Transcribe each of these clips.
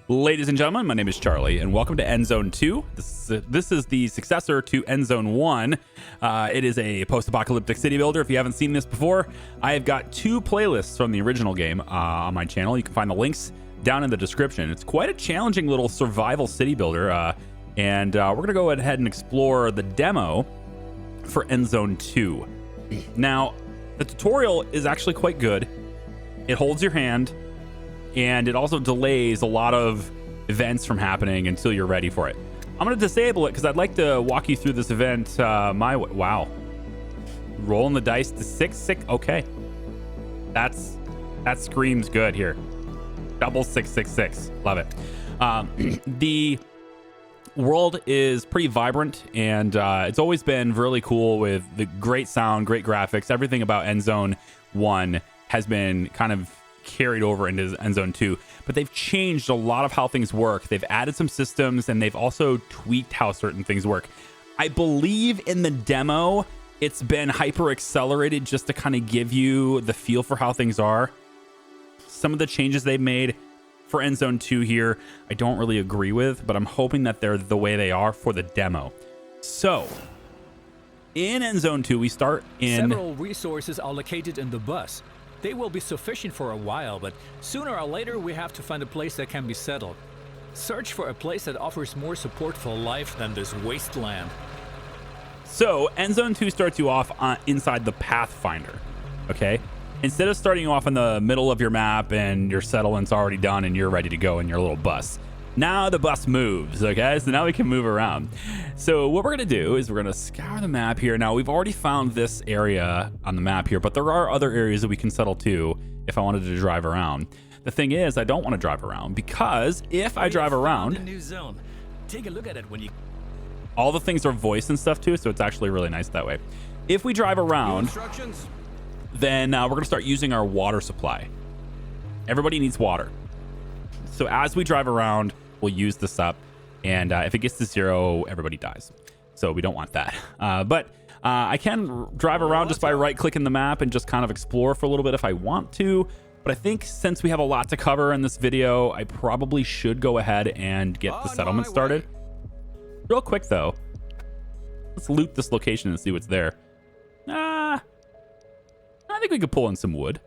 Ladies and gentlemen, my name is Charlie, and welcome to Endzone 2. This is the successor to Endzone 1. It is a post-apocalyptic city builder. If you haven't seen this before, I have got two playlists from the original game on my channel. You can find the links down in the description. It's quite a challenging little survival city builder, and we're going to go ahead and explore the demo for Endzone 2. Now, the tutorial is actually quite good. It holds your hand, and it also delays a lot of events from happening until you're ready for it. I'm going to disable it because I'd like to walk you through this event my way. Wow. Rolling the dice to 6. Okay. That screams good here. Double 666. Love it. The world is pretty vibrant, and it's always been really cool with the great sound, great graphics. Everything about Endzone 1 has been kind of carried over into Endzone 2, but they've changed a lot of how things work. They've added some systems, and they've also tweaked how certain things work. I believe in the demo, it's been hyper accelerated just to kind of give you the feel for how things are. Some of the changes they've made for Endzone 2 here, I don't really agree with, but I'm hoping that they're the way they are for the demo. So, in Endzone 2, we start in... Several resources are located in the bus. They will be sufficient for a while, but sooner or later we have to find a place that can be settled. Search for a place that offers more support for life than this wasteland. So, Endzone 2 starts you off inside the Pathfinder, okay? Instead of starting you off in the middle of your map and your settlement's already done and you're ready to go in your little bus. Now the bus moves, okay? So now we can move around. So what we're gonna do is we're gonna scour the map here. Now we've already found this area on the map here, but there are other areas that we can settle to if I wanted to drive around. The thing is, I don't want to drive around because if I drive around, a new zone. Take a look at it when you... all the things are voiced and stuff too, so it's actually really nice that way. If we drive around, then we're gonna start using our water supply. Everybody needs water. So as we drive around, we'll use this up, and if it gets to 0, everybody dies. So we don't want that. But I can drive around just by right-clicking the map and just kind of explore for a little bit if I want to. But I think since we have a lot to cover in this video, I probably should go ahead and get the settlement started. Real quick, though, let's loot this location and see what's there. I think we could pull in some wood.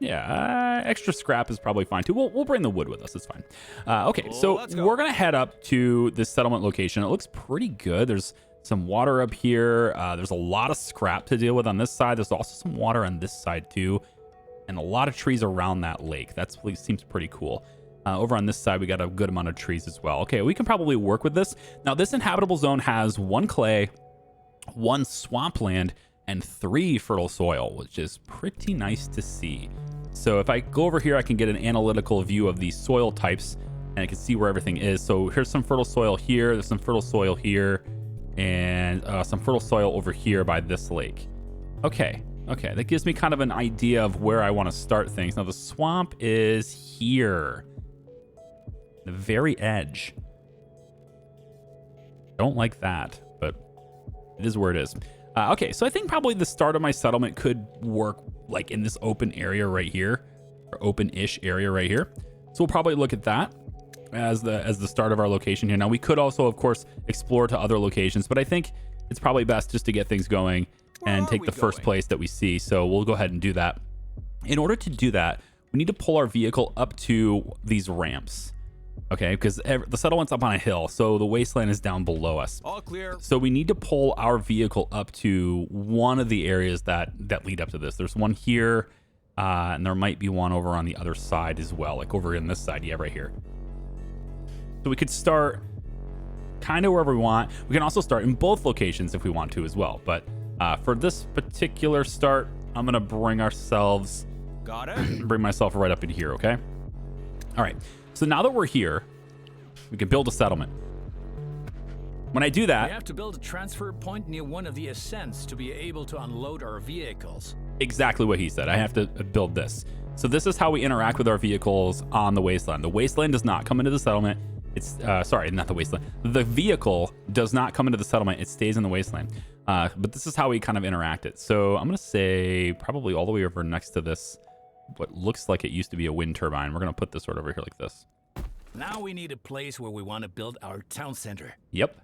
Yeah, extra scrap is probably fine too. We'll bring the wood with us. It's fine. Okay, so we're gonna head up to this settlement location. It looks pretty good. There's some water up here. There's a lot of scrap to deal with on this side. There's also some water on this side too, and a lot of trees around that lake. That seems pretty cool. Over on this side, we got a good amount of trees as well. Okay, we can probably work with this. Now, this inhabitable zone has 1 clay, 1 swampland, and 3 fertile soil, which is pretty nice to see. So if I go over here, I can get an analytical view of these soil types, and I can see where everything is. So here's some fertile soil here, there's some fertile soil here, and some fertile soil over here by this lake. Okay, that gives me kind of an idea of where I want to start things. Now the swamp is here, the very edge. Don't like that, but it is where it is. Okay, so I think probably the start of my settlement could work like in this open area right here, or open-ish area right here. So we'll probably look at that as the start of our location here. Now we could also, of course, explore to other locations, but I think it's probably best just to get things going and take the first place that we see. So we'll go ahead and do that. In order to do that, we need to pull our vehicle up to these ramps. Okay, because the settlement's up on a hill, so the wasteland is down below us. All clear. So we need to pull our vehicle up to one of the areas that lead up to this. There's one here, and there might be one over on the other side as well, like over in this side, yeah, right here. So we could start kind of wherever we want. We can also start in both locations if we want to as well. But for this particular start, I'm gonna bring ourselves, bring myself right up in here, okay? All right. So now that we're here, we can build a settlement. When I do that... We have to build a transfer point near one of the ascents to be able to unload our vehicles. Exactly what he said. I have to build this. So this is how we interact with our vehicles on the wasteland. The wasteland does not come into the settlement. It's, sorry, not the wasteland. The vehicle does not come into the settlement. It stays in the wasteland. But this is how we kind of interact it. So I'm going to say probably all the way over next to this what looks like it used to be a wind turbine. We're going to put this right over here like this. Now we need a place where we want to build our town center. Yep.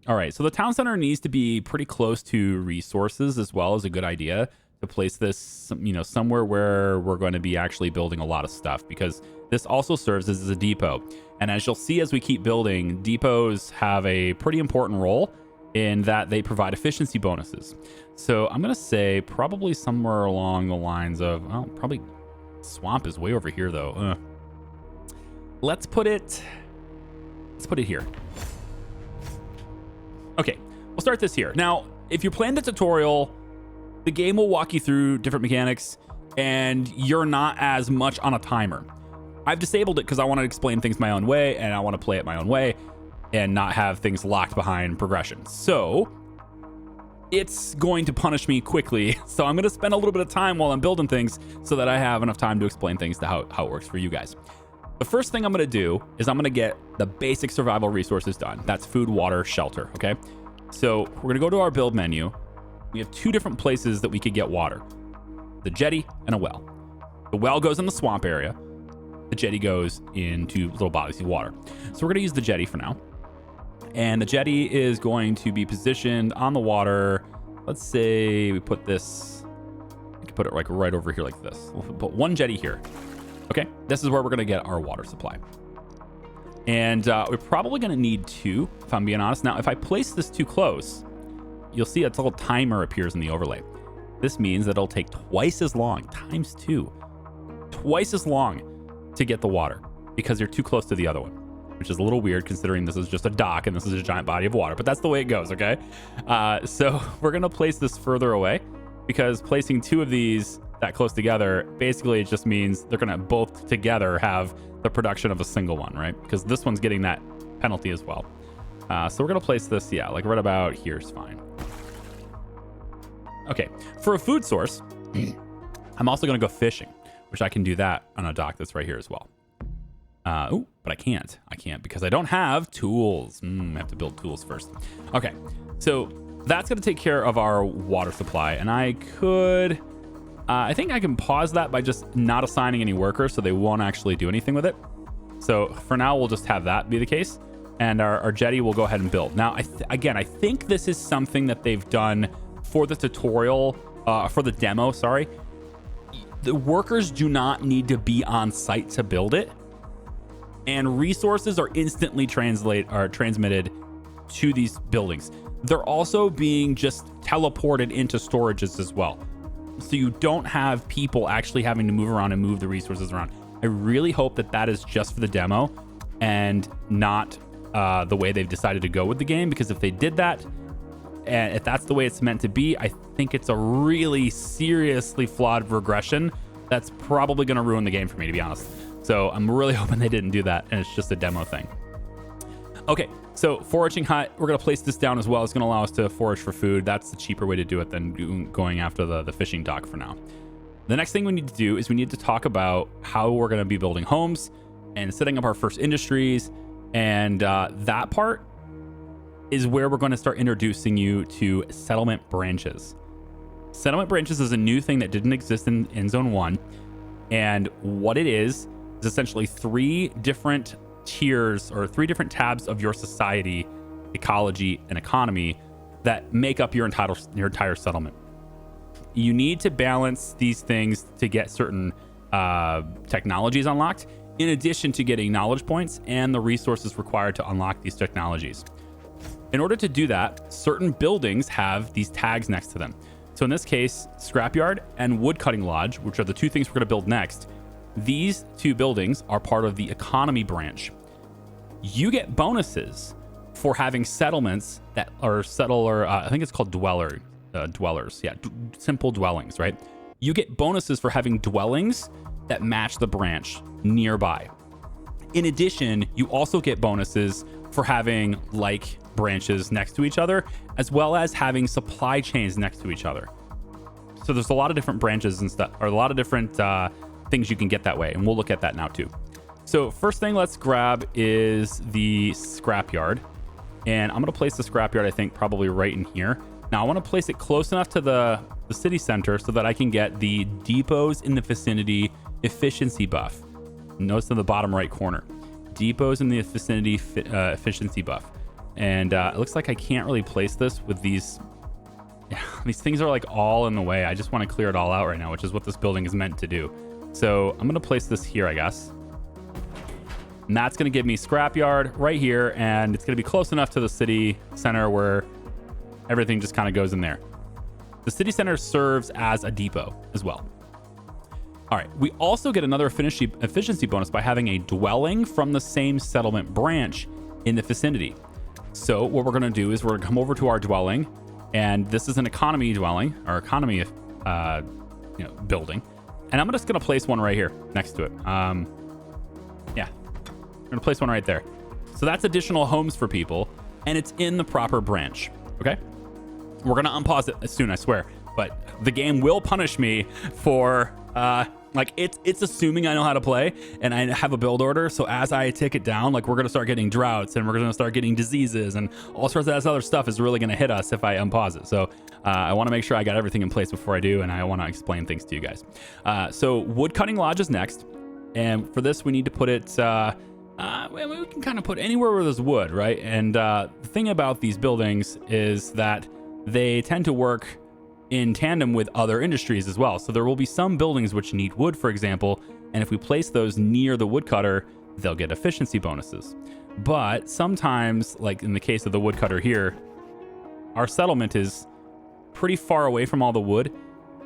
All right, so the town center needs to be pretty close to resources as well as a good idea to place this, somewhere where we're going to be actually building a lot of stuff, because this also serves as a depot. And as you'll see as we keep building, depots have a pretty important role in that they provide efficiency bonuses. So I'm going to say probably somewhere along the lines of, well, probably swamp is way over here though. Let's put it here. Okay, we'll start this here. Now, if you're playing the tutorial, the game will walk you through different mechanics and you're not as much on a timer. I've disabled it because I want to explain things my own way and I want to play it my own way and not have things locked behind progression. So it's going to punish me quickly. So I'm going to spend a little bit of time while I'm building things so that I have enough time to explain things to how it works for you guys. The first thing I'm going to do is I'm going to get the basic survival resources done. That's food, water, shelter, okay? So we're going to go to our build menu. We have two different places that we could get water. The jetty and a well. The well goes in the swamp area. The jetty goes into little bodies of water. So we're going to use the jetty for now. And the jetty is going to be positioned on the water. Let's say we put this, I can put it like right over here like this. We'll put one jetty here. Okay, this is where we're going to get our water supply. And we're probably going to need two, if I'm being honest. Now, if I place this too close, you'll see a little timer appears in the overlay. This means that it'll take twice as long, times two, twice as long to get the water because you're too close to the other one, which is a little weird considering this is just a dock and this is a giant body of water, but that's the way it goes, okay? So we're going to place this further away because placing two of these that close together, basically it just means they're going to both together have the production of a single one, right? Because this one's getting that penalty as well. So we're going to place this, yeah, like right about here is fine. Okay, for a food source, I'm also going to go fishing, which I can do that on a dock that's right here as well. Oh, but I can't because I don't have tools. I have to build tools first. Okay, so that's going to take care of our water supply, and I think I can pause that by just not assigning any workers so they won't actually do anything with it. So for now, we'll just have that be the case. And our jetty will go ahead and build. Now, I think this is something that they've done for the tutorial, for the demo, sorry. The workers do not need to be on site to build it. And resources are instantly transmitted to these buildings. They're also being just teleported into storages as well. So you don't have people actually having to move around and move the resources around. I really hope that is just for the demo and not the way they've decided to go with the game, because if they did that, and if that's the way it's meant to be, I think it's a really seriously flawed regression that's probably going to ruin the game for me, to be honest. So I'm really hoping they didn't do that and it's just a demo thing. Okay, so foraging hut, we're going to place this down as well. It's going to allow us to forage for food. That's the cheaper way to do it than going after the fishing dock for now. The next thing we need to do is we need to talk about how we're going to be building homes and setting up our first industries. And that part is where we're going to start introducing you to settlement branches. Settlement branches is a new thing that didn't exist in Endzone 1. And what it is essentially three different tiers or three different tabs of your society, ecology, and economy that make up your entire settlement. You need to balance these things to get certain technologies unlocked, in addition to getting knowledge points and the resources required to unlock these technologies. In order to do that, certain buildings have these tags next to them. So in this case, Scrapyard and Woodcutting Lodge, which are the two things we're going to build next, these two buildings are part of the economy branch. You get bonuses for having settlements that are I think it's called dwellers. Yeah, simple dwellings, right? You get bonuses for having dwellings that match the branch nearby. In addition, you also get bonuses for having like branches next to each other, as well as having supply chains next to each other. So there's a lot of different branches and stuff, or a lot of different things you can get that way, and we'll look at that now too. So first thing let's grab is the scrapyard, and I'm going to place the scrapyard, I think, probably right in here. Now I want to place it close enough to the city center so that I can get the depots in the vicinity efficiency buff. Notice in the bottom right corner. depots in the vicinity efficiency buff. And it looks like I can't really place this with these. These things are like all in the way. I just want to clear it all out right now, which is what this building is meant to do. So I'm going to place this here, I guess. And that's going to give me scrapyard right here. And it's going to be close enough to the city center where everything just kind of goes in there. The city center serves as a depot as well. All right. We also get another efficiency bonus by having a dwelling from the same settlement branch in the vicinity. So what we're going to do is we're going to come over to our dwelling. And this is an economy dwelling, or economy building. And I'm just going to place one right here next to it. Yeah, I'm going to place one right there. So that's additional homes for people, and it's in the proper branch. Okay, we're going to unpause it soon, I swear. But the game will punish me for it's assuming I know how to play and I have a build order. So as I tick it down, like we're going to start getting droughts and we're going to start getting diseases and all sorts of that other stuff is really going to hit us if I unpause it. So I want to make sure I got everything in place before I do. And I want to explain things to you guys. So wood cutting lodge is next. And for this, we need to put it, we can kind of put anywhere where there's wood, right? And the thing about these buildings is that they tend to work in tandem with other industries as well. So there will be some buildings which need wood, for example, and if we place those near the woodcutter, they'll get efficiency bonuses. But sometimes, like in the case of the woodcutter here, our settlement is pretty far away from all the wood.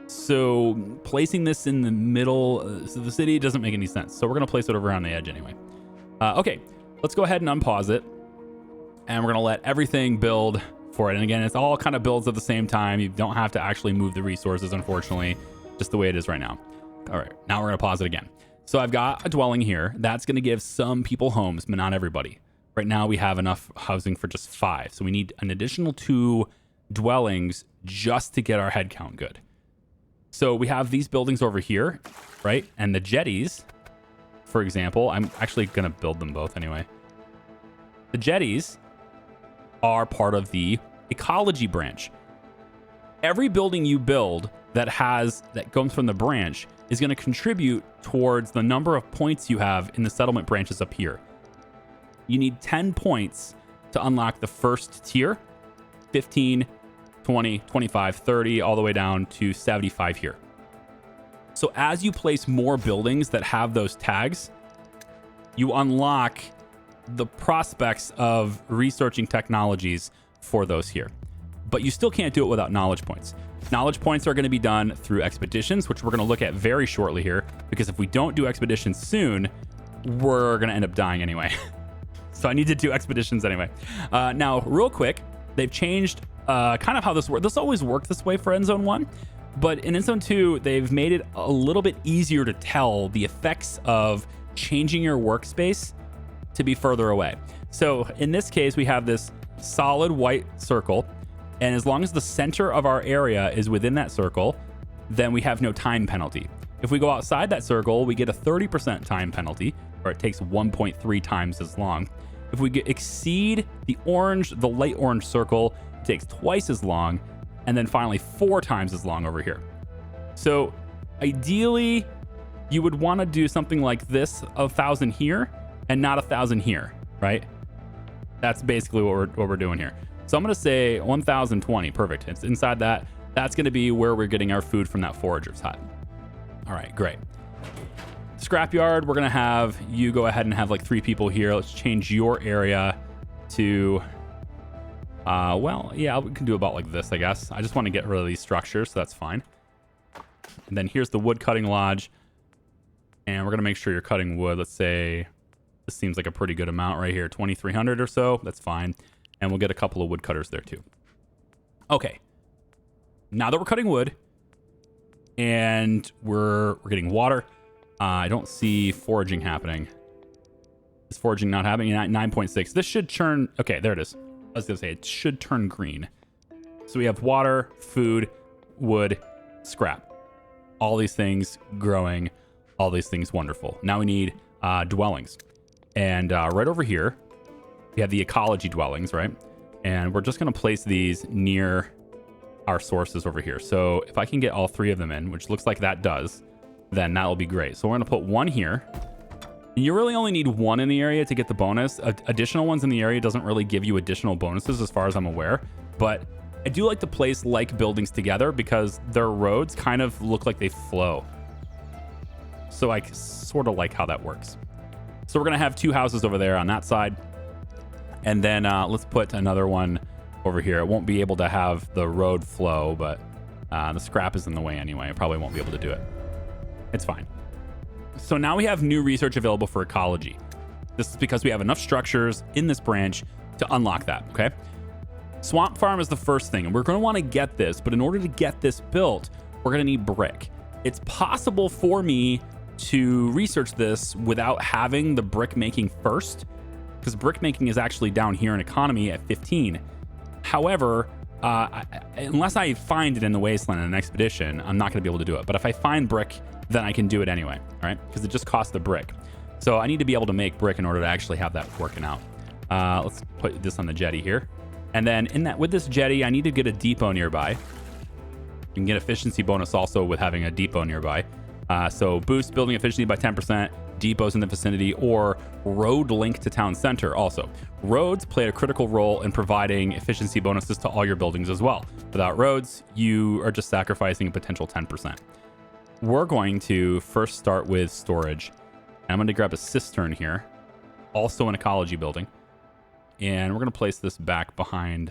So placing this in the middle of the city doesn't make any sense. So we're going to place it over on the edge anyway. Okay, let's go ahead and unpause it. And we're going to let everything build for it. And again, it's all kind of builds at the same time. You don't have to actually move the resources, unfortunately, just the way it is right now. All right, now we're going to pause it again. So I've got a dwelling here. That's going to give some people homes, but not everybody. Right now we have enough housing for just 5. So we need an additional 2 dwellings just to get our head count good. So we have these buildings over here, right? And the jetties, for example, I'm actually going to build them both anyway. The jetties are part of the ecology branch. Every building you build that comes from the branch is going to contribute towards the number of points you have in the settlement branches up here. You need 10 points to unlock the first tier, 15, 20, 25, 30, all the way down to 75 here. So as you place more buildings that have those tags, you unlock the prospects of researching technologies for those here. But you still can't do it without knowledge points. Knowledge points are going to be done through expeditions, which we're going to look at very shortly here, because if we don't do expeditions soon, we're going to end up dying anyway. So I need to do expeditions anyway. Now, real quick, they've changed kind of how this works. This always worked this way for Endzone 1, but in Endzone 2, they've made it a little bit easier to tell the effects of changing your workspace to be further away. So in this case, we have this solid white circle, and as long as the center of our area is within that circle, then we have no time penalty. If we go outside that circle, we get a 30% time penalty, or it takes 1.3 times as long. If we exceed the light orange circle, it takes twice as long, and then finally 4 times as long over here. So ideally, you would want to do something like this, 1,000 here, and not 1,000 here, right? That's basically what we're doing here. So I'm going to say 1,020. Perfect. It's inside that. That's going to be where we're getting our food from that forager's hut. All right, great. Scrapyard, we're going to have you go ahead and have like 3 people here. Let's change your area to, we can do about like this, I guess. I just want to get rid of these structures, so that's fine. And then here's the wood cutting lodge. And we're going to make sure you're cutting wood. Let's say this seems like a pretty good amount right here, 2,300 or so. That's fine. And we'll get a couple of woodcutters there too. Okay. Now that we're cutting wood and we're getting water, I don't see foraging happening. Is foraging not happening? 9.6. This should turn... Okay, there it is. I was going to say it should turn green. So we have water, food, wood, scrap. All these things growing. All these things wonderful. Now we need dwellings. And right over here, we have the ecology dwellings, right? And we're just going to place these near our sources over here. So if I can get all 3 of them in, which looks like that does, then that'll be great. So we're going to put one here And you really only need one in the area to get the bonus. Additional ones in the area doesn't really give you additional bonuses as far as I'm aware. But I do like to place like buildings together because their roads kind of look like they flow. So I sort of like how that works. So we're going to have 2 houses over there on that side. And then let's put another one over here. It won't be able to have the road flow, but the scrap is in the way anyway. I probably won't be able to do it. It's fine. So now we have new research available for ecology. This is because we have enough structures in this branch to unlock that, okay? Swamp farm is the first thing, and we're going to want to get this, but in order to get this built, we're going to need brick. It's possible for me to research this without having the brick making first, because brick making is actually down here in economy at 15. However, unless I find it in the wasteland in an expedition, I'm not going to be able to do it. But if I find brick, then I can do it anyway, all right? Because it just costs the brick. So I need to be able to make brick in order to actually have that working out. Let's put this on the jetty here. And then with this jetty, I need to get a depot nearby. You can get efficiency bonus also with having a depot nearby. So boost building efficiency by 10%, depots in the vicinity, or road link to town center also. Roads play a critical role in providing efficiency bonuses to all your buildings as well. Without roads, you are just sacrificing a potential 10%. We're going to first start with storage. And I'm going to grab a cistern here, also an ecology building. And we're going to place this back behind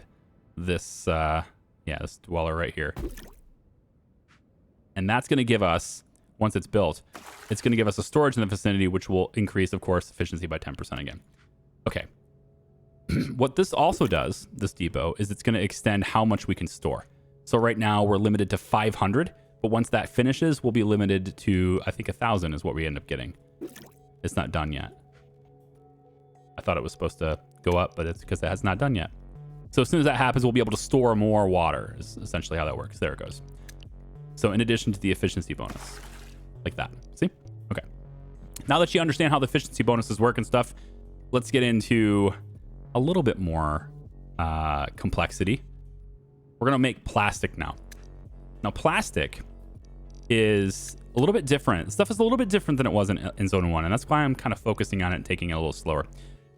this, this dweller right here. And that's going to give us, once it's built, it's going to give us a storage in the vicinity, which will increase, of course, efficiency by 10% again. Okay. What this also does, this depot, is it's going to extend how much we can store. So right now we're limited to 500, but once that finishes, we'll be limited to, I think 1,000 is what we end up getting. It's not done yet. I thought it was supposed to go up, but it's because that's not done yet. So as soon as that happens, we'll be able to store more water, is essentially how that works. There it goes. So in addition to the efficiency bonus, like that. See? Okay. Now that you understand how the efficiency bonuses work and stuff, let's get into a little bit more complexity. We're going to make plastic now. Now, plastic is a little bit different. Stuff is a little bit different than it was in Zone 1, and that's why I'm kind of focusing on it and taking it a little slower.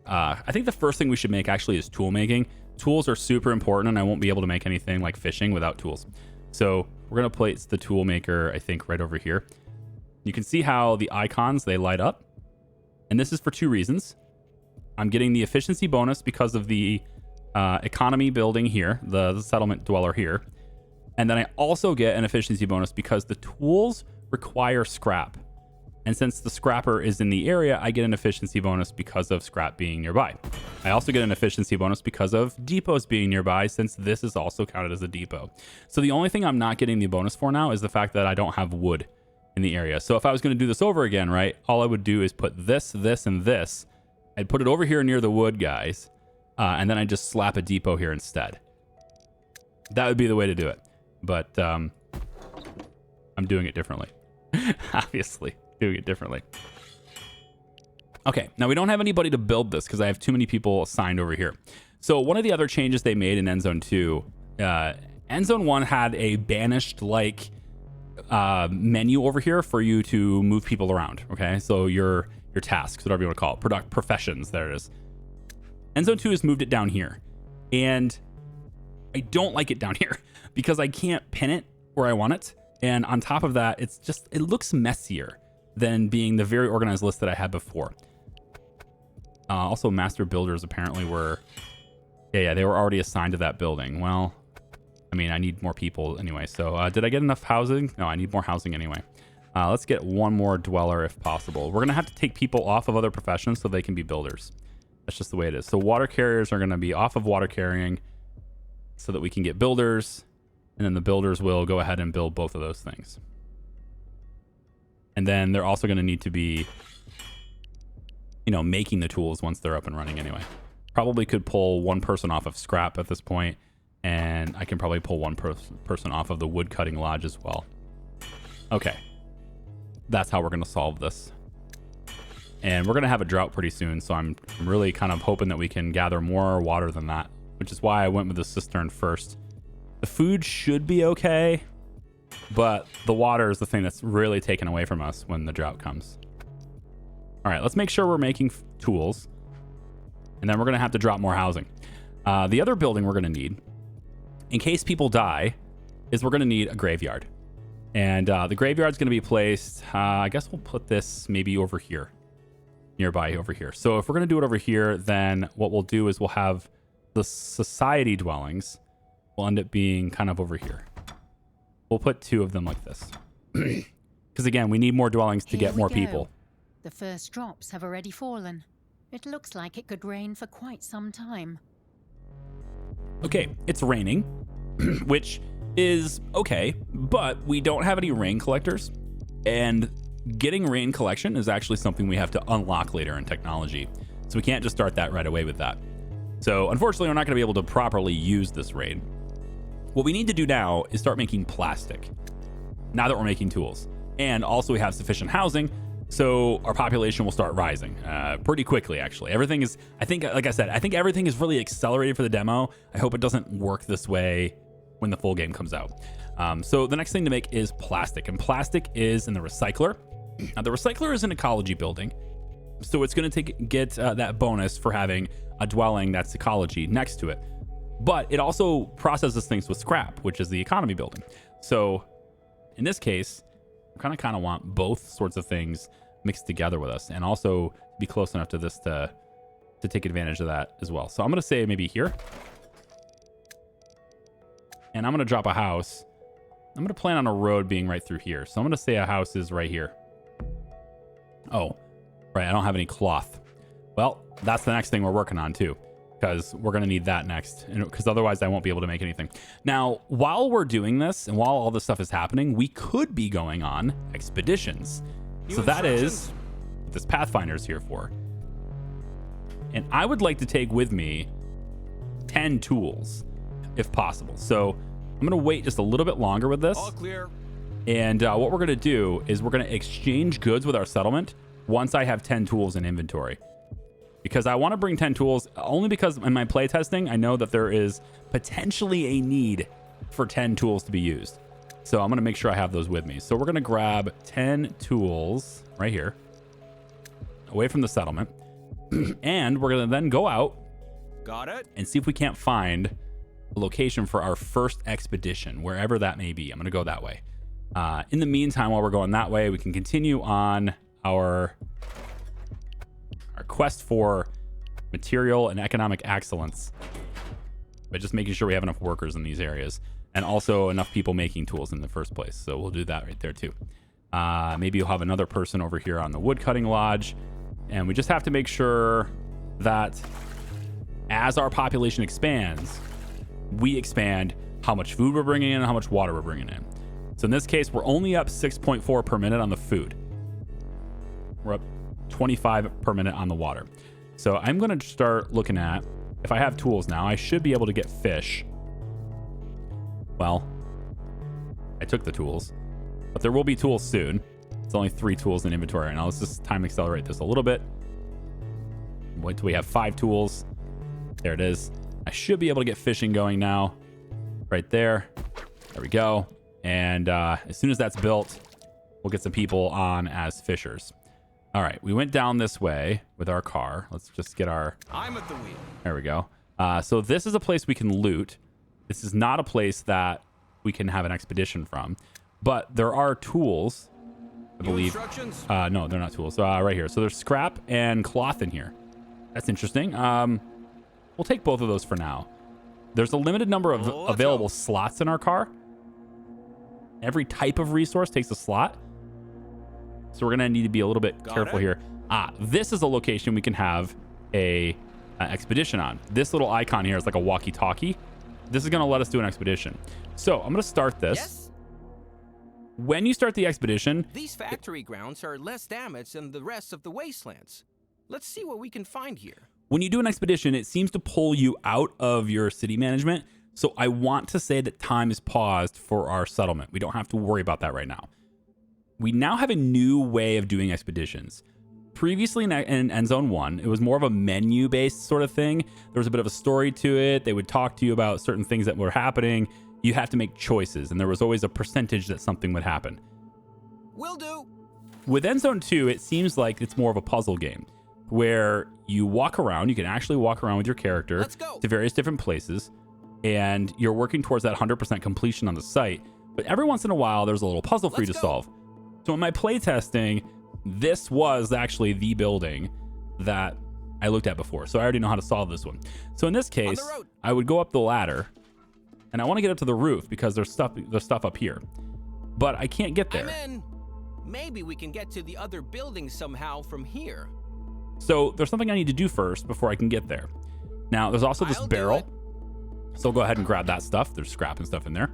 I think the first thing we should make actually is tool making. Tools are super important, and I won't be able to make anything like fishing without tools. So we're going to place the tool maker, I think, right over here. You can see how the icons, they light up. And this is for 2 reasons. I'm getting the efficiency bonus because of the economy building here, the settlement dweller here. And then I also get an efficiency bonus because the tools require scrap. And since the scrapper is in the area, I get an efficiency bonus because of scrap being nearby. I also get an efficiency bonus because of depots being nearby, since this is also counted as a depot. So the only thing I'm not getting the bonus for now is the fact that I don't have wood in the area. So if I was going to do this over again, right, all I would do is put this, this, and this. I'd put it over here near the wood guys, and then I'd just slap a depot here instead. That would be the way to do it. But I'm doing it differently. Obviously, doing it differently. Okay, now we don't have anybody to build this because I have too many people assigned over here. So one of the other changes they made in Endzone 2, Endzone 1 had a banished-like menu over here for you to move people around, okay? So your tasks, whatever you want to call it, professions, there it is. Endzone 2 has moved it down here. And I don't like it down here because I can't pin it where I want it. And on top of that, it looks messier than being the very organized list that I had before. Also, master builders apparently were, they were already assigned to that building. Well, I mean, I need more people anyway. So did I get enough housing? No, I need more housing anyway. Let's get one more dweller if possible. We're going to have to take people off of other professions so they can be builders. That's just the way it is. So water carriers are going to be off of water carrying so that we can get builders. And then the builders will go ahead and build both of those things. And then they're also going to need to be, making the tools once they're up and running anyway. Probably could pull one person off of scrap at this point, and I can probably pull one person off of the wood cutting lodge as well. Okay. That's how we're going to solve this. And we're going to have a drought pretty soon, so I'm really kind of hoping that we can gather more water than that, which is why I went with the cistern first. The food should be okay, but the water is the thing that's really taken away from us when the drought comes. All right, let's make sure we're making tools. And then we're going to have to drop more housing. The other building we're going to need, in case people die, is we're going to need a graveyard. And the graveyard's going to be placed, I guess we'll put this maybe over here. Nearby over here. So if we're going to do it over here, then what we'll do is we'll have the society dwellings will end up being kind of over here. We'll put 2 of them like this. Because again, we need more dwellings to get more people. The first drops have already fallen. It looks like it could rain for quite some time. Okay, it's raining, which is okay, but we don't have any rain collectors. And getting rain collection is actually something we have to unlock later in technology. So we can't just start that right away with that. So unfortunately, we're not going to be able to properly use this rain. What we need to do now is start making plastic now that we're making tools. And also we have sufficient housing, so our population will start rising pretty quickly, actually. Everything is, I think, like I said, I think everything is really accelerated for the demo. I hope it doesn't work this way when the full game comes out. So the next thing to make is plastic, and plastic is in the recycler. Now, the recycler is an ecology building, so it's going to get that bonus for having a dwelling that's ecology next to it. But it also processes things with scrap, which is the economy building. So in this case, we kind of want both sorts of things mixed together with us, and also be close enough to this to take advantage of that as well. So I'm going to say maybe here, and I'm going to drop a house. I'm going to plan on a road being right through here. So I'm going to say a house is right here. Oh, right. I don't have any cloth. Well, that's the next thing we're working on too, because we're going to need that next, because otherwise I won't be able to make anything. Now, while we're doing this and while all this stuff is happening, we could be going on expeditions. So that is what this Pathfinder is here for. And I would like to take with me 10 tools if possible. So I'm going to wait just a little bit longer with this. All clear. And what we're going to do is we're going to exchange goods with our settlement once I have 10 tools in inventory. Because I want to bring 10 tools only because in my playtesting, I know that there is potentially a need for 10 tools to be used. So I'm going to make sure I have those with me. So we're going to grab 10 tools right here away from the settlement. And we're going to then go out. Got it. And see if we can't find a location for our first expedition, wherever that may be. I'm going to go that way. In the meantime, while we're going that way, we can continue on our quest for material and economic excellence by just making sure we have enough workers in these areas, and also enough people making tools in the first place. So we'll do that right there too. Maybe you'll have another person over here on the woodcutting lodge, and we just have to make sure that as our population expands, we expand how much food we're bringing in and how much water we're bringing in. So in this case, we're only up 6.4 per minute on the food. We're up 25 per minute on the water. So I'm going to start looking at, if I have tools now, I should be able to get fish. Well, I took the tools, but there will be tools soon. It's only 3 tools in inventory right now. Let's just time accelerate this a little bit. Wait till we have 5 tools. There it is. I should be able to get fishing going now. Right there. There we go. And as soon as that's built, we'll get some people on as fishers. All right, we went down this way with our car. Let's just get our... I'm at the wheel. There we go. So this is a place we can loot. This is not a place that we can have an expedition from. But there are tools, I believe. Instructions? No, they're not tools. Right here. So there's scrap and cloth in here. That's interesting. We'll take both of those for now. There's a limited number of available slots in our car. Every type of resource takes a slot. So we're going to need to be a little bit careful here. This is a location we can have a expedition on. This little icon here is like a walkie-talkie. This is going to let us do an expedition. So I'm going to start this. Yes? When you start the expedition... These factory grounds are less damaged than the rest of the wastelands. Let's see what we can find here. When you do an expedition, it seems to pull you out of your city management. So I want to say that time is paused for our settlement. We don't have to worry about that right now. We now have a new way of doing expeditions. Previously in Endzone 1, it was more of a menu-based sort of thing. There was a bit of a story to it. They would talk to you about certain things that were happening. You have to make choices, and there was always a percentage that something would happen. Will do. With Endzone 2, it seems like it's more of a puzzle game where you walk around. You can actually walk around with your character to various different places, and you're working towards that 100% completion on the site. But every once in a while, there's a little puzzle for you to solve. So in my playtesting, this was actually the building that I looked at before. So I already know how to solve this one. So in this case, I would go up the ladder, and I want to get up to the roof because there's stuff up here. But I can't get there. Maybe we can get to the other building somehow from here. So there's something I need to do first before I can get there. Now, there's also this barrel. So I'll go ahead and grab that stuff. There's scrap and stuff in there.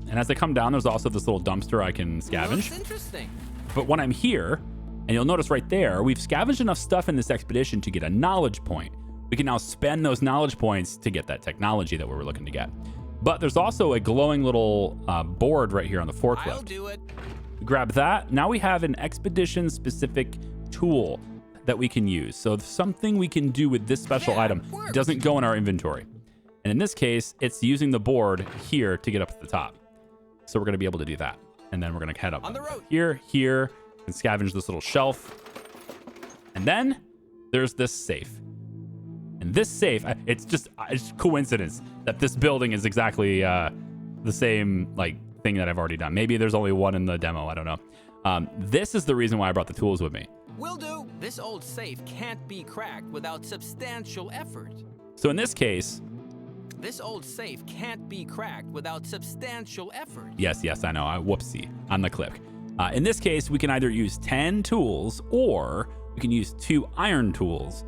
And as I come down, there's also this little dumpster I can scavenge. That's interesting. But when I'm here, and you'll notice right there, we've scavenged enough stuff in this expedition to get a knowledge point. We can now spend those knowledge points to get that technology that we were looking to get. But there's also a glowing little board right here on the forklift. I'll do it. Grab that. Now we have an expedition-specific tool that we can use. So something we can do with this special item doesn't go in our inventory. And in this case, it's using the board here to get up to the top. So we're going to be able to do that. And then we're going to head up on the road. Here, and scavenge this little shelf. And then there's this safe. And this safe, it's just coincidence that this building is exactly the same thing that I've already done. Maybe there's only one in the demo. I don't know. This is the reason why I brought the tools with me. Will do. This old safe can't be cracked without substantial effort. So in this case, this old safe can't be cracked without substantial effort. Yes, I know. Whoopsie on the click. In this case, we can either use 10 tools or we can use 2 iron tools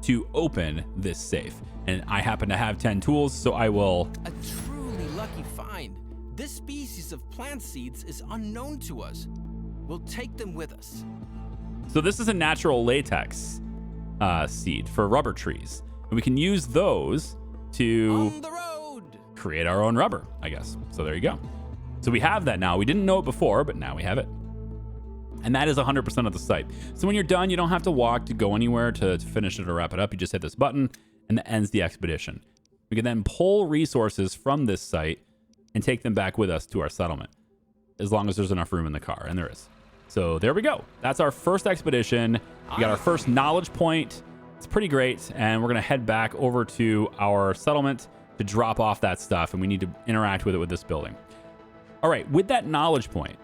to open this safe. And I happen to have 10 tools, so I will... A truly lucky find. This species of plant seeds is unknown to us. We'll take them with us. So this is a natural latex seed for rubber trees. And we can use those to on the road. Create our own rubber, I guess. So there you go. So we have that now. We didn't know it before, but now we have it. And that is 100% of the site. So when you're done, you don't have to walk to go anywhere to finish it or wrap it up. You just hit this button and that ends the expedition. We can then pull resources from this site and take them back with us to our settlement, as long as there's enough room in the car, and there is. So there we go. That's our first expedition. We got our first knowledge point. It's pretty great. And we're going to head back over to our settlement to drop off that stuff. And we need to interact with it with this building. All right. With that knowledge point,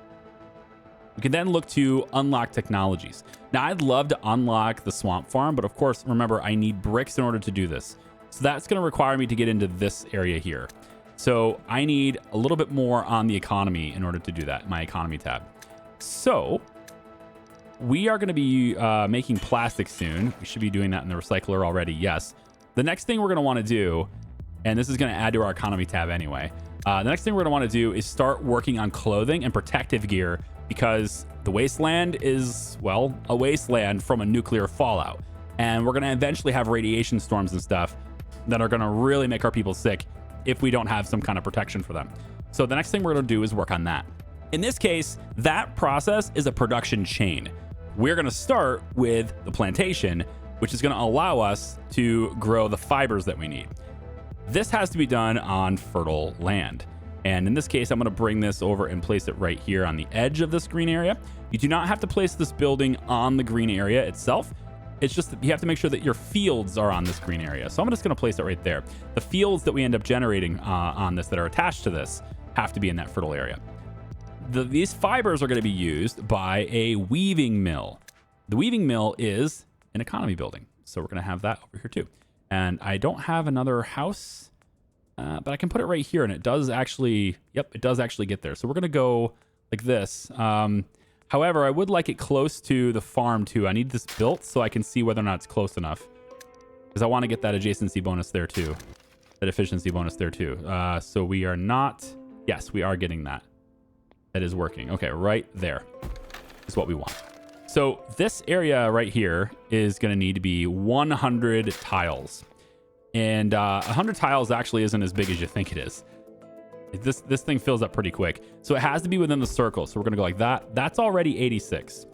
we can then look to unlock technologies. Now, I'd love to unlock the swamp farm, but of course, remember, I need bricks in order to do this. So that's going to require me to get into this area here. So I need a little bit more on the economy in order to do that, my economy tab. So we are going to be making plastic soon. We should be doing that in the recycler already. Yes. The next thing we're going to want to do, and this is going to add to our economy tab anyway. The next thing we're going to want to do is start working on clothing and protective gear, because the wasteland is, well, a wasteland from a nuclear fallout. And we're going to eventually have radiation storms and stuff that are going to really make our people sick if we don't have some kind of protection for them. So the next thing we're going to do is work on that. In this case, that process is a production chain. We're going to start with the plantation, which is going to allow us to grow the fibers that we need. This has to be done on fertile land. And in this case, I'm going to bring this over and place it right here on the edge of this green area. You do not have to place this building on the green area itself. It's just that you have to make sure that your fields are on this green area. So I'm just going to place it right there. The fields that we end up generating on this that are attached to this have to be in that fertile area. These fibers are going to be used by a weaving mill. The weaving mill is an economy building. So we're going to have that over here too. And I don't have another house, but I can put it right here. And it does actually, yep, it does actually get there. So we're going to go like this. However, I would like it close to the farm too. I need this built so I can see whether or not it's close enough, because I want to get that adjacency bonus there too, that efficiency bonus there too. So we are not, yes, we are getting that. That is working. Okay, right there is what we want. So this area right here is going to need to be 100 tiles. And 100 tiles actually isn't as big as you think it is. This thing fills up pretty quick. So it has to be within the circle. So we're going to go like that. That's already 86.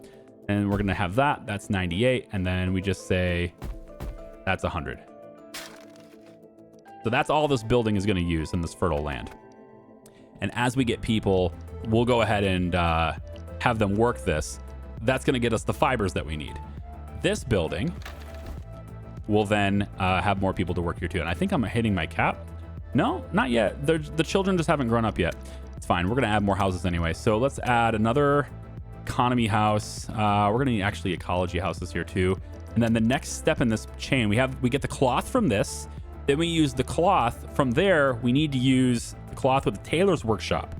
And we're going to have that. That's 98. And then we just say that's 100. So that's all this building is going to use in this fertile land. And as we get people, we'll go ahead and have them work this. that's going to get us the fibers that we need. This building will then have more people to work here too. And I think I'm hitting my cap. No, not yet. The children just haven't grown up yet. It's fine. We're going to add more houses anyway. So let's add another economy house. We're going to need actually ecology houses here too. And then the next step in this chain, we get the cloth from this. Then we use the cloth from there. We need to use the cloth with the tailor's workshop.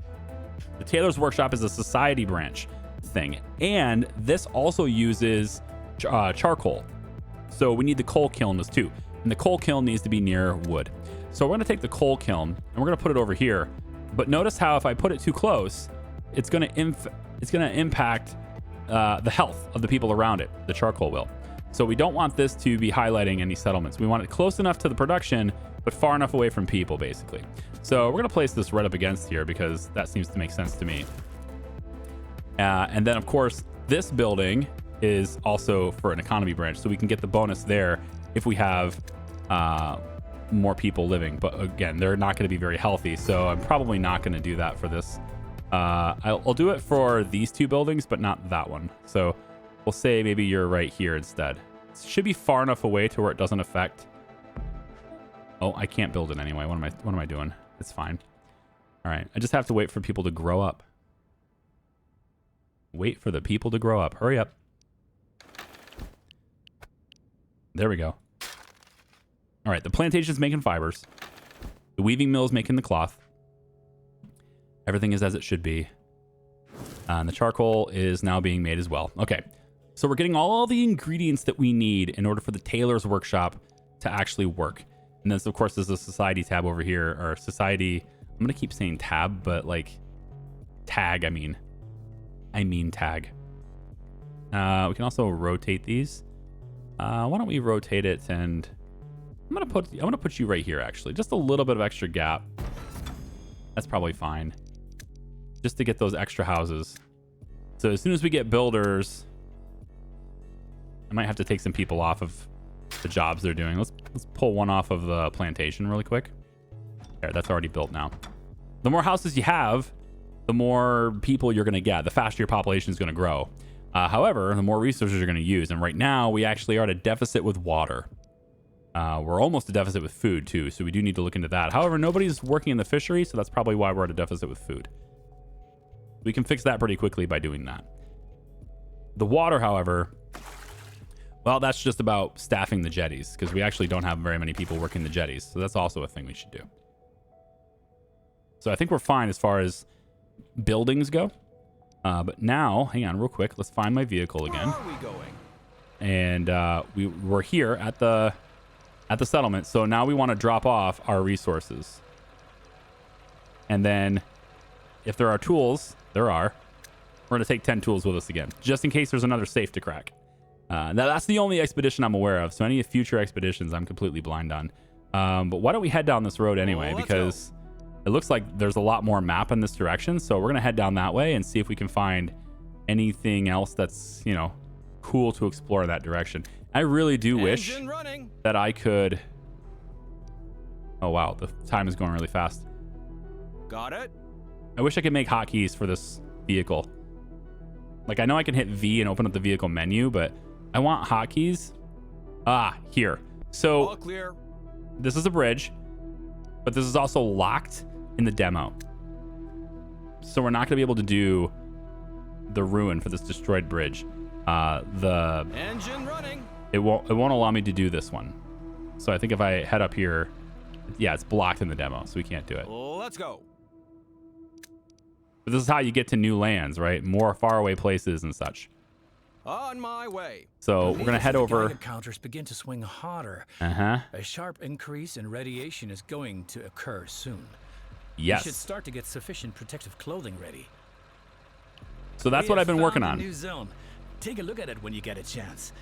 The tailor's workshop is a society branch thing. And this also uses charcoal. So we need the coal kiln this too. And the coal kiln needs to be near wood. So we're going to take the coal kiln and we're going to put it over here. But notice how if I put it too close, it's going to impact the health of the people around it. The charcoal will. So we don't want this to be highlighting any settlements. We want it close enough to the production, but far enough away from people, basically. So we're going to place this right up against here because that seems to make sense to me. And then, of course, this building is also for an economy branch. So we can get the bonus there if we have more people living. But again, they're not going to be very healthy. So I'm probably not going to do that for this. I'll do it for these two buildings, but not that one. So we'll say maybe you're right here instead. It should be far enough away to where it doesn't affect. Oh, I can't build it anyway. What am I doing? It's fine. All right. I just have to wait for people to grow up. Wait for the people to grow up. Hurry up. There we go. All right. The plantation's making fibers. The weaving mill's making the cloth. Everything is as it should be. And the charcoal is now being made as well. Okay. So we're getting all the ingredients that we need in order for the tailor's workshop to actually work. And then, of course, there's a society tab over here, or society. I'm going to keep saying tab, but like tag, I mean tag. We can also rotate these. Why don't we rotate it? And I'm going to put you right here, actually. Just a little bit of extra gap. That's probably fine. Just to get those extra houses. So as soon as we get builders, I might have to take some people off of the jobs they're doing. Let's pull one off of the plantation really quick. There, that's already built now. The more houses you have, the more people you're going to get. The faster your population is going to grow. However, the more resources you're going to use. And right now, we actually are at a deficit with water. We're almost a deficit with food too, so we do need to look into that. However, nobody's working in the fishery, so that's probably why we're at a deficit with food. We can fix that pretty quickly by doing that. The water, however, well, that's just about staffing the jetties, because we actually don't have very many people working the jetties, so that's also a thing we should do. So I think we're fine as far as buildings go. But now, hang on real quick, let's find my vehicle again. Where are we going? And we're here at the settlement, so now we want to drop off our resources. And then if there are tools, there are, we're going to take 10 tools with us again, just in case there's another safe to crack. Now that's the only expedition I'm aware of, so any future expeditions I'm completely blind on. But why don't we head down this road anyway, because it looks like there's a lot more map in this direction, so we're going to head down that way and see if we can find anything else that's, you know, cool to explore in that direction. I really do wish that I could... Oh, wow. The time is going really fast. Got it. I wish I could make hotkeys for this vehicle. Like, I know I can hit V and open up the vehicle menu, but I want hotkeys. Ah, here. So, all clear. This is a bridge, but this is also locked in the demo. So we're not going to be able to do the ruin for this destroyed bridge. The engine running. It won't allow me to do this one. So I think if I head up here, yeah, it's blocked in the demo, so we can't do it. Let's go. But this is how you get to new lands, right? More faraway places and such. On my way. So we're gonna head over. The counters begin to swing hotter. A sharp increase in radiation is going to occur soon. Yes. We should start to get sufficient protective clothing ready. So that's what I've been working on. New zone. Take a look at it when you get a chance.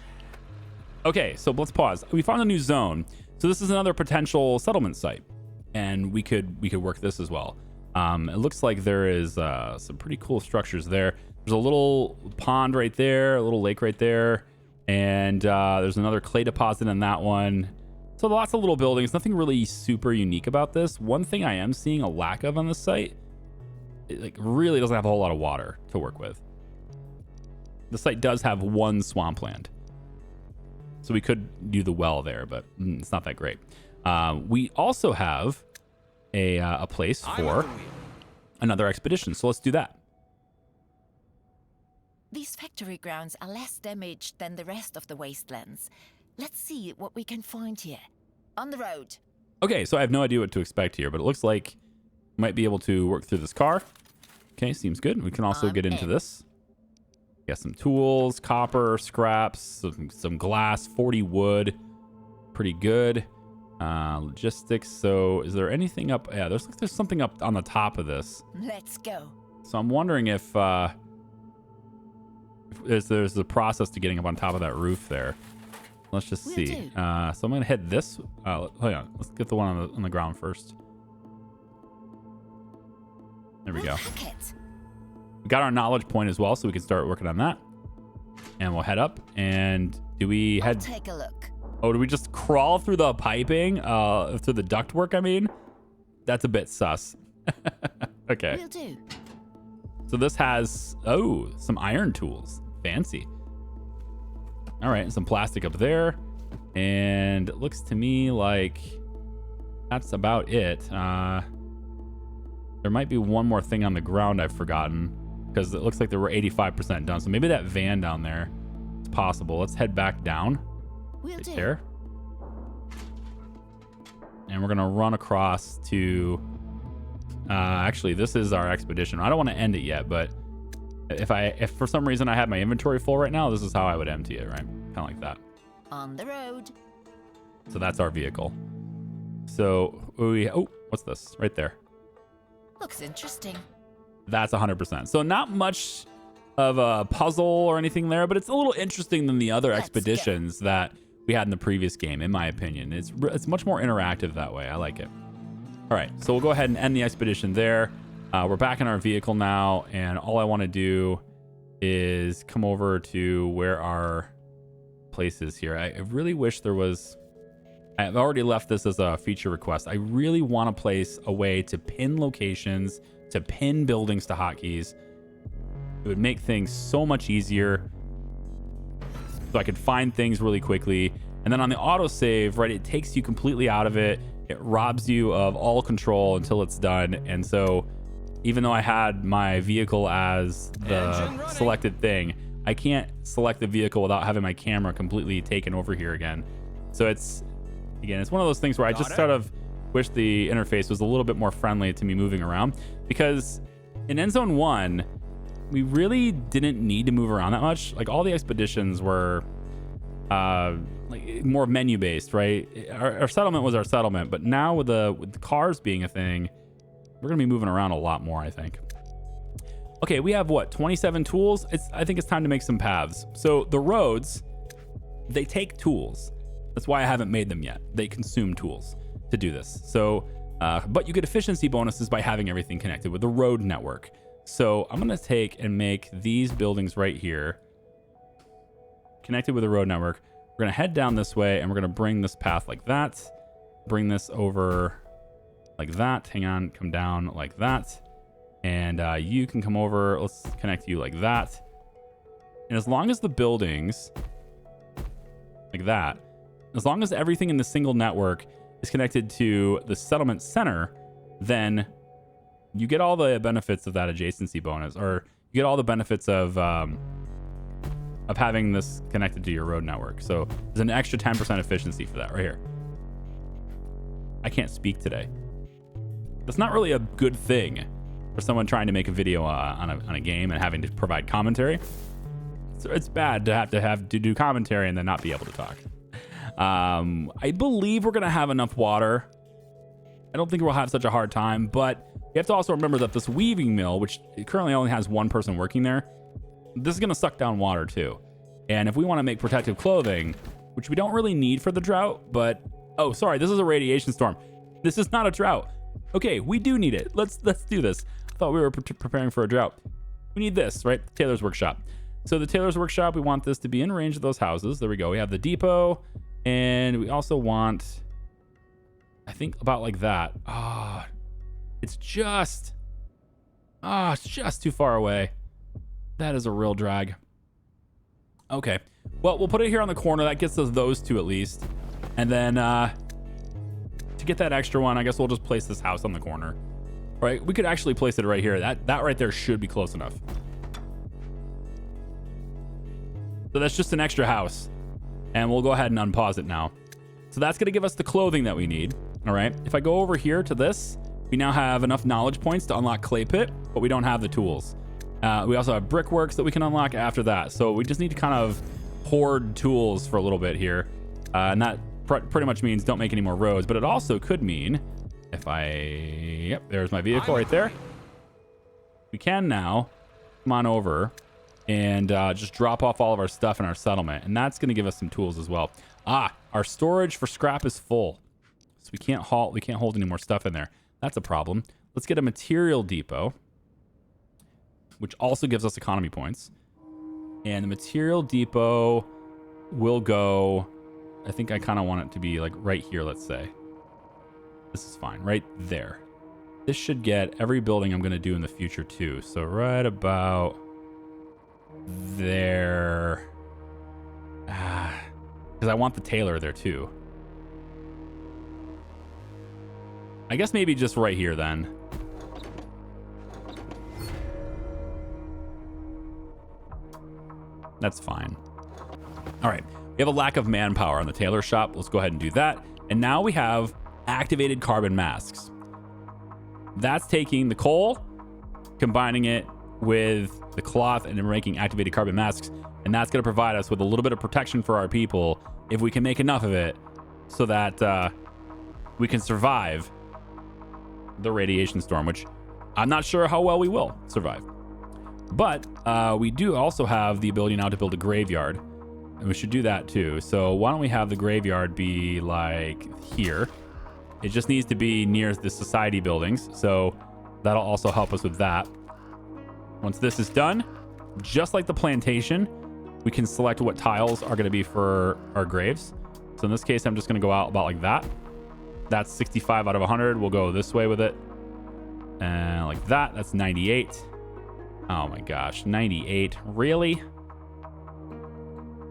Okay, so let's pause. We found a new zone. So this is another potential settlement site, and we could work this as well. It looks like there is some pretty cool structures there. There's a little pond right there, a little lake right there, and there's another clay deposit in that one. So lots of little buildings, nothing really super unique about this. One thing I am seeing a lack of on this site, it like really doesn't have a whole lot of water to work with. The site does have one swampland. So we could do the well there, but it's not that great. We also have a place for another expedition. So let's do that. These factory grounds are less damaged than the rest of the wastelands. Let's see what we can find here. On the road. Okay, so I have no idea what to expect here, but it looks like we might be able to work through this car. Okay, seems good. We can also get into this. Got some tools, copper, scraps, some glass, 40 wood. Pretty good. Logistics. So is there anything up? Yeah, there's something up on the top of this. Let's go. So I'm wondering if there's a process to getting up on top of that roof there. Let's just see. So I'm going to hit this. Hold on. Let's get the one on the ground first. There we go. We got our knowledge point as well, so we can start working on that. And we'll head up. And do we head... Take a look. Oh, do we just crawl through the piping? Through the ductwork, I mean? That's a bit sus. Okay. Will do. So this has... Oh, some iron tools. Fancy. All right, some plastic up there. And it looks to me like that's about it. There might be one more thing on the ground I've forgotten, because it looks like they were 85% done. So maybe that van down there, it's possible. Let's head back down. Will do. There. And we're going to run across to... actually, this is our expedition. I don't want to end it yet, but if for some reason I had my inventory full right now, this is how I would empty it, right? Kind of like that. On the road. So that's our vehicle. So what's this right there? Looks interesting. That's 100%. So not much of a puzzle or anything there, but it's a little interesting than the other expeditions that we had in the previous game, in my opinion. It's much more interactive that way. I like it. All right, so we'll go ahead and end the expedition there. We're back in our vehicle now, and all I want to do is come over to where our place is here. I really wish there was... I've already left this as a feature request. I really want to place a way to pin locations, to pin buildings to hotkeys. It would make things so much easier, so I could find things really quickly. And then on the autosave, right, it takes you completely out of it. It robs you of all control until it's done. And so even though I had my vehicle as the selected thing, I can't select the vehicle without having my camera completely taken over here again. So it's one of those things where I just sort of wish the interface was a little bit more friendly to me moving around, because in Endzone 1, we really didn't need to move around that much. Like, all the expeditions were like more menu based, right? Our settlement was our settlement, but now with the cars being a thing, we're gonna be moving around a lot more, I think. Okay, we have what, 27 tools? I think it's time to make some paths. So the roads, they take tools. That's why I haven't made them yet. They consume tools to do this. So, but you get efficiency bonuses by having everything connected with the road network. So I'm gonna take and make these buildings right here connected with the road network. We're gonna head down this way, and we're gonna bring this path like that. Bring this over like that. Hang on, come down like that. And you can come over. Let's connect you like that. And as long as the buildings like that, as long as everything in the single network is connected to the settlement center, then you get all the benefits of that adjacency bonus, or you get all the benefits of having this connected to your road network. So there's an extra 10% efficiency for that right here. I can't speak today. That's not really a good thing for someone trying to make a video on a game and having to provide commentary. So it's bad to have to do commentary and then not be able to talk. I believe we're gonna have enough water. I don't think we'll have such a hard time, but you have to also remember that this weaving mill, which currently only has one person working there, this is gonna suck down water too. And if we want to make protective clothing, which we don't really need for the drought, but oh, sorry, this is a radiation storm. This is not a drought. Okay, we do need it. Let's do this. I thought we were preparing for a drought. We need this, right? Taylor's workshop. So the Taylor's workshop, we want this to be in range of those houses. There we go. We have the depot, and we also want, I think, about like that. It's just too far away. That is a real drag. Okay. Well, we'll put it here on the corner. That gets us those two at least. And then to get that extra one, I guess we'll just place this house on the corner. Right? We could actually place it right here. That right there should be close enough. So that's just an extra house. And we'll go ahead and unpause it now. So that's going to give us the clothing that we need. All right. If I go over here to this, we now have enough knowledge points to unlock clay pit, but we don't have the tools. We also have brickworks that we can unlock after that. So we just need to kind of hoard tools for a little bit here. And that pretty much means don't make any more roads, but it also could mean if yep, there's my vehicle right there. We can now come on over and just drop off all of our stuff in our settlement. And that's going to give us some tools as well. Our storage for scrap is full. So we can't hold any more stuff in there. That's a problem. Let's get a material depot, which also gives us economy points. And the material depot will go, I think I kind of want it to be like right here, let's say. This is fine, right there. This should get every building I'm going to do in the future too. So right about there. Because I want the tailor there too. I guess maybe just right here then. That's fine. All right. We have a lack of manpower on the tailor shop. Let's go ahead and do that. And now we have activated carbon masks. That's taking the coal, combining it with the cloth, and then making activated carbon masks. And that's going to provide us with a little bit of protection for our people if we can make enough of it so that we can survive the radiation storm, which I'm not sure how well we will survive. But we do also have the ability now to build a graveyard, and we should do that too. So why don't we have the graveyard be like here? It just needs to be near the society buildings, so that'll also help us with that. Once this is done, just like the plantation, we can select what tiles are going to be for our graves. So in this case, I'm just going to go out about like that. That's 65 out of 100. We'll go this way with it. And like that. That's 98. Oh my gosh. 98. Really?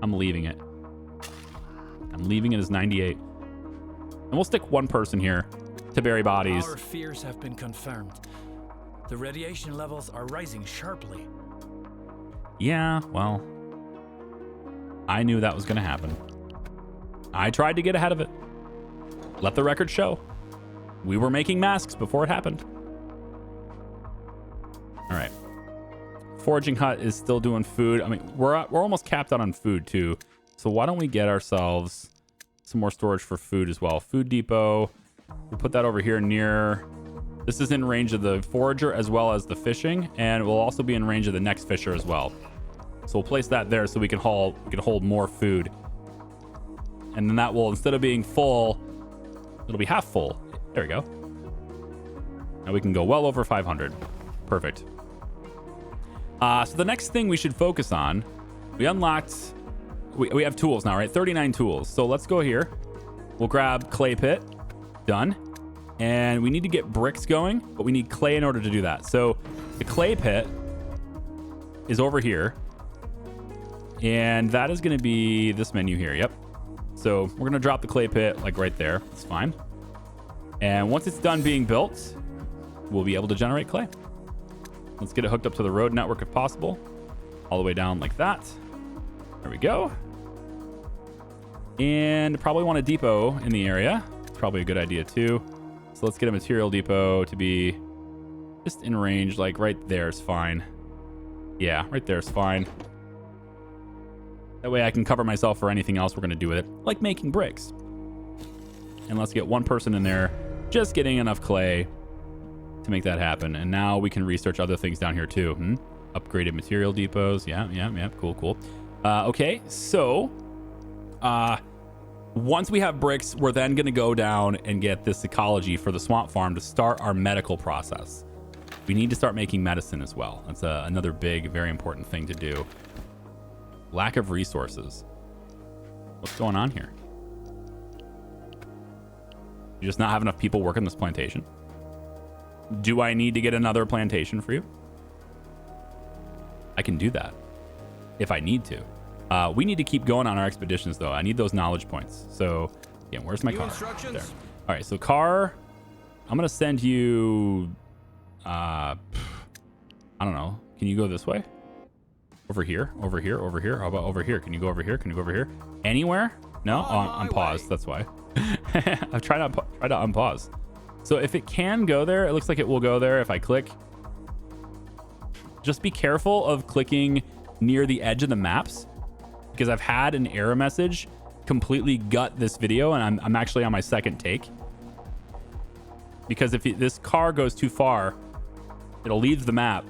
I'm leaving it. I'm leaving it as 98. And we'll stick one person here to bury bodies. Our fears have been confirmed. The radiation levels are rising sharply. Yeah, well, I knew that was going to happen. I tried to get ahead of it. Let the record show. We were making masks before it happened. All right. Foraging hut is still doing food. I mean, we're almost capped out on food too. So why don't we get ourselves some more storage for food as well? Food depot. We'll put that over here near. This is in range of the forager as well as the fishing, and we'll also be in range of the next fisher as well. So we'll place that there so we can hold more food. And then that will, instead of being full, it'll be half full. There we go. Now we can go well over 500. Perfect. So the next thing we should focus on, we unlocked, we have tools now, right? 39 tools. So let's go here. We'll grab clay pit. Done. And we need to get bricks going, but we need clay in order to do that. So the clay pit is over here. And that is going to be this menu here. Yep. So we're going to drop the clay pit like right there. It's fine. And once it's done being built, we'll be able to generate clay. Let's get it hooked up to the road network if possible. All the way down like that. There we go. And probably want a depot in the area. It's probably a good idea too. So let's get a material depot to be just in range, like right there is fine. Yeah, right there is fine. That way I can cover myself for anything else we're going to do with it, like making bricks. And let's get one person in there, just getting enough clay to make that happen. And now we can research other things down here too. Upgraded material depots. Yeah. Cool. Okay, so once we have bricks, we're then going to go down and get this ecology for the swamp farm to start our medical process. We need to start making medicine as well. That's another big, very important thing to do. Lack of resources. What's going on here? You just not have enough people working this plantation? Do I need to get another plantation for you? I can do that if I need to. We need to keep going on our expeditions, though. I need those knowledge points. So, again, where's my car? There. All right, so car, I'm going to send you, I don't know. Can you go this way? Over here, over here, over here. How about over here? Can you go over here? Can you go over here? Anywhere? No? Oh, I'm paused. That's why. I've tried to unpause. So if it can go there, it looks like it will go there if I click. Just be careful of clicking near the edge of the maps, because I've had an error message completely gut this video, and I'm actually on my second take. Because if this car goes too far, it'll leave the map,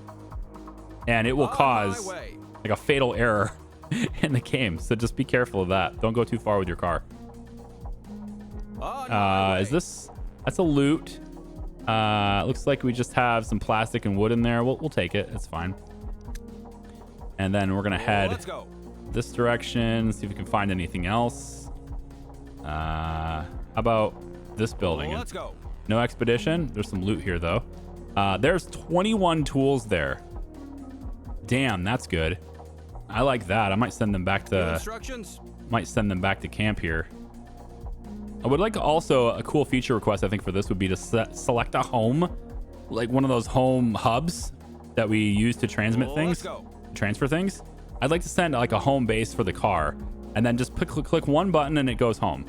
and it will cause like a fatal error in the game. So just be careful of that. Don't go too far with your car. Is this... That's a loot. Looks like we just have some plastic and wood in there. We'll take it. It's fine. And then we're gonna head this direction. See if we can find anything else. How about this building? Let's go. No expedition. There's some loot here though. There's 21 tools there. Damn, that's good. I like that. I might send them back to. Might send them back to camp here. I would like also a cool feature request, I think, for this would be to select a home, like one of those home hubs that we use to transmit things, transfer things. I'd like to send like a home base for the car, and then just click one button and it goes home.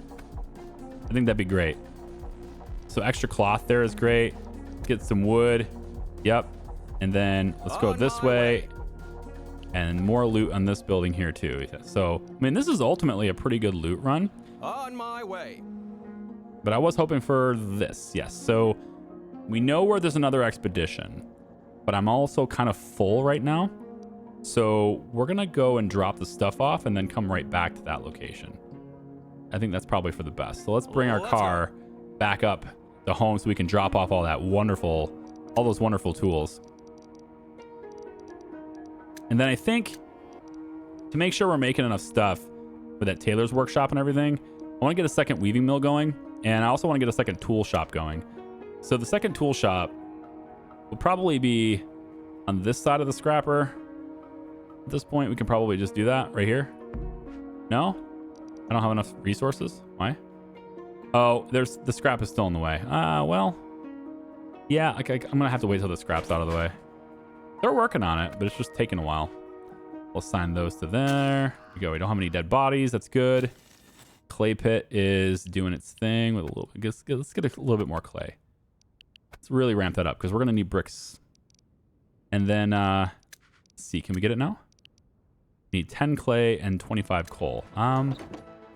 I think that'd be great. So extra cloth there is great. Get some wood. Yep. And then let's go this way. And more loot on this building here too. So, I mean, this is ultimately a pretty good loot run. On my way. But I was hoping for this. Yes. So we know where there's another expedition, but I'm also kind of full right now. So we're going to go and drop the stuff off and then come right back to that location. I think that's probably for the best. So let's bring our car back up to home so we can drop off all those wonderful tools. And then I think to make sure we're making enough stuff with that tailor's workshop and everything, I want to get a second weaving mill going, and I also want to get a second tool shop going. So the second tool shop will probably be on this side of the scrapper. At this point, we can probably just do that right here. No? I don't have enough resources. Why? Oh, the scrap is still in the way. Well, yeah, I'm going to have to wait till the scrap's out of the way. They're working on it, but it's just taking a while. We'll assign those to there. Here we go. We don't have any dead bodies. That's good. Clay pit is doing its thing with a little. Let's get a little bit more clay. Let's really ramp that up because we're gonna need bricks. And then let's see, can we get it now? Need 10 clay and 25 coal.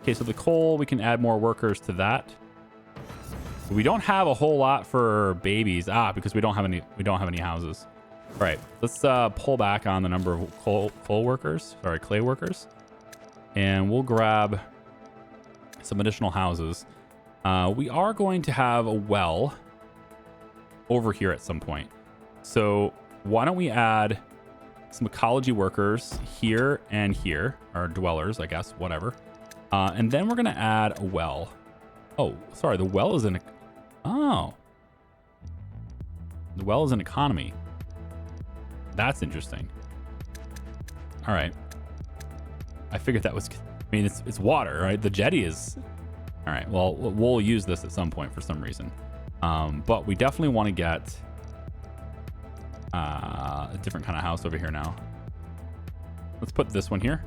Okay, so the coal, we can add more workers to that. We don't have a whole lot for babies. Because we don't have any houses. All right, let's pull back on the number of clay workers, and we'll grab some additional houses. We are going to have a well over here at some point. So why don't we add some ecology workers here and here, or dwellers, I guess, whatever. And then we're going to add a well. Oh, sorry, the well is the well is an economy. That's interesting. All right. I figured that was... I mean, it's water, right? The jetty is... All right. Well, we'll use this at some point for some reason. But we definitely want to get a different kind of house over here now. Let's put this one here.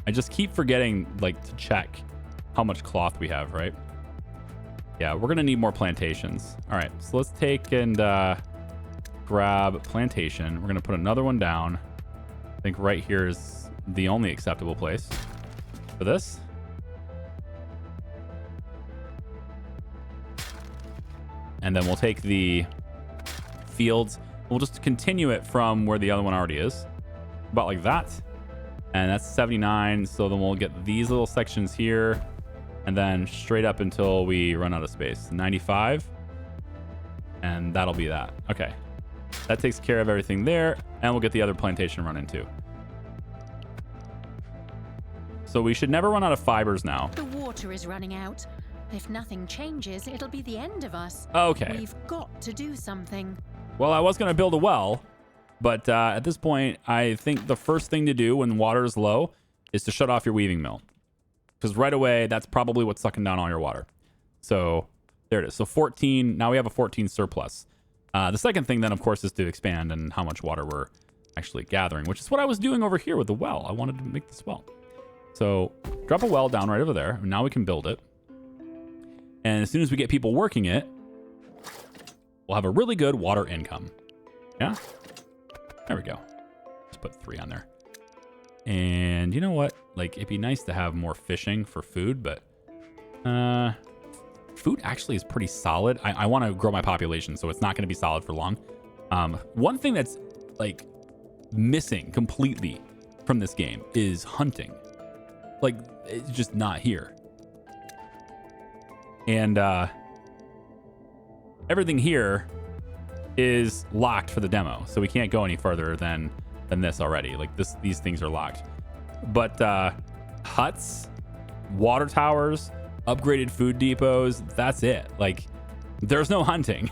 I just keep forgetting, like, to check how much cloth we have, right? Yeah, we're going to need more plantations. All right. So let's take and... grab plantation. We're going to put another one down. I think right here is the only acceptable place for this. And then we'll take the fields. We'll just continue it from where the other one already is. About like that. And that's 79. So then we'll get these little sections here. And then straight up until we run out of space. 95. And that'll be that. Okay. That takes care of everything there, and we'll get the other plantation running too. So we should never run out of fibers now. The water is running out. If nothing changes, it'll be the end of us. Okay. We've got to do something. Well, I was going to build a well, but at this point, I think the first thing to do when water is low is to shut off your weaving mill. Because right away, that's probably what's sucking down all your water. So there it is. So 14. Now we have a 14 surplus. The second thing then, of course, is to expand and how much water we're actually gathering, which is what I was doing over here with the well. I wanted to make this well. So drop a well down right over there. Now we can build it. And as soon as we get people working it, we'll have a really good water income. Yeah? There we go. Let's put 3 on there. And you know what? Like, it'd be nice to have more fishing for food, but food actually is pretty solid. I want to grow my population, so it's not going to be solid for long. One thing that's like missing completely from this game is hunting. Like, it's just not here. And everything here is locked for the demo, so we can't go any further than this already. Like, these things are locked. But huts, water towers, upgraded food depots, that's it. Like, there's no hunting,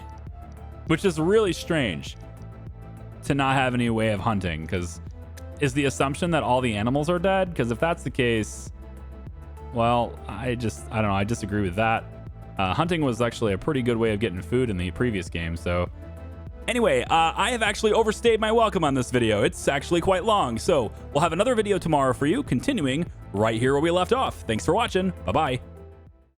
which is really strange to not have any way of hunting, because is the assumption that all the animals are dead? Because if that's the case, well, I don't know. I disagree with that. Hunting was actually a pretty good way of getting food in the previous game. So anyway, I have actually overstayed my welcome on this video. It's actually quite long. So we'll have another video tomorrow for you, continuing right here where we left off. Thanks for watching. Bye-bye.